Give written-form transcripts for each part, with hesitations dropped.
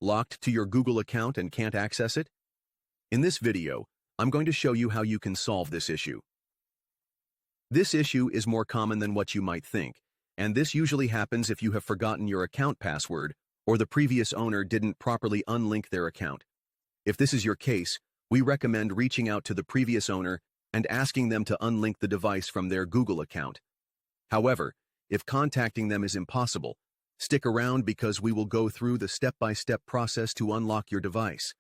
Locked to your Google account and can't access it? In this video, I'm going to show you how you can solve this issue. This issue is more common than what you might think, and this usually happens if you have forgotten your account password or the previous owner didn't properly unlink their account. If this is your case, we recommend reaching out to the previous owner and asking them to unlink the device from their Google account. However, if contacting them is impossible, stick around because we will go through the step-by-step process to unlock your device.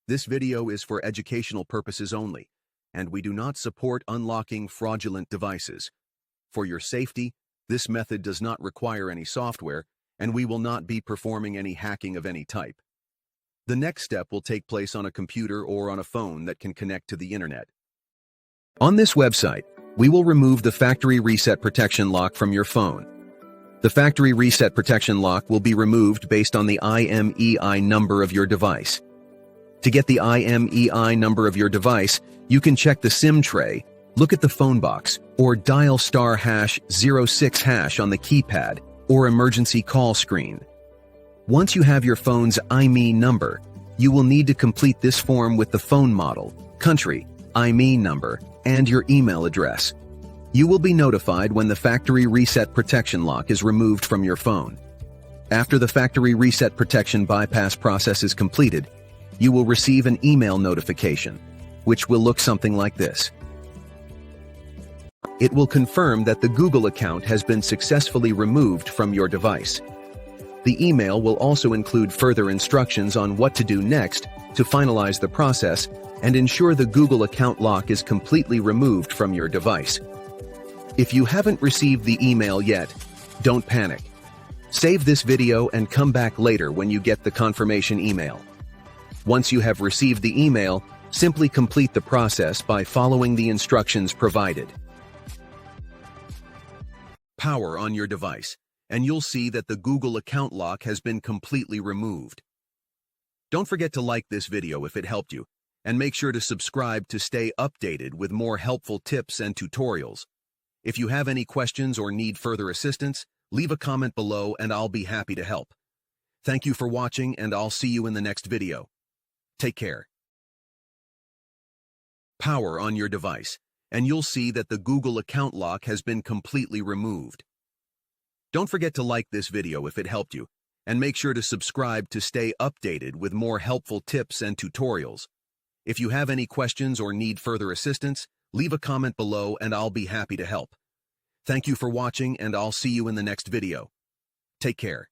This video is for educational purposes only, and we do not support unlocking fraudulent devices. For your safety, this method does not require any software, and we will not be performing any hacking of any type. The next step will take place on a computer or on a phone that can connect to the internet. On this website, we will remove the factory reset protection lock from your phone. The factory reset protection lock will be removed based on the IMEI number of your device. To get the IMEI number of your device, you can check the SIM tray, look at the phone box, or dial *#06# on the keypad or emergency call screen. Once you have your phone's IMEI number, you will need to complete this form with the phone model, country, IMEI number, and your email address. You will be notified when the factory reset protection lock is removed from your phone. After the factory reset protection bypass process is completed, you will receive an email notification, which will look something like this. It will confirm that the Google account has been successfully removed from your device. The email will also include further instructions on what to do next to finalize the process and ensure the Google account lock is completely removed from your device. If you haven't received the email yet, don't panic. Save this video and come back later when you get the confirmation email. Once you have received the email, simply complete the process by following the instructions provided. Power on your device, and you'll see that the Google account lock has been completely removed. Don't forget to like this video if it helped you, and make sure to subscribe to stay updated with more helpful tips and tutorials. If you have any questions or need further assistance, leave a comment below and I'll be happy to help. Thank you for watching, and I'll see you in the next video. Take care. Power on your device, and you'll see that the Google account lock has been completely removed. Don't forget to like this video if it helped you, and make sure to subscribe to stay updated with more helpful tips and tutorials. If you have any questions or need further assistance, leave a comment below and I'll be happy to help. Thank you for watching, and I'll see you in the next video. Take care.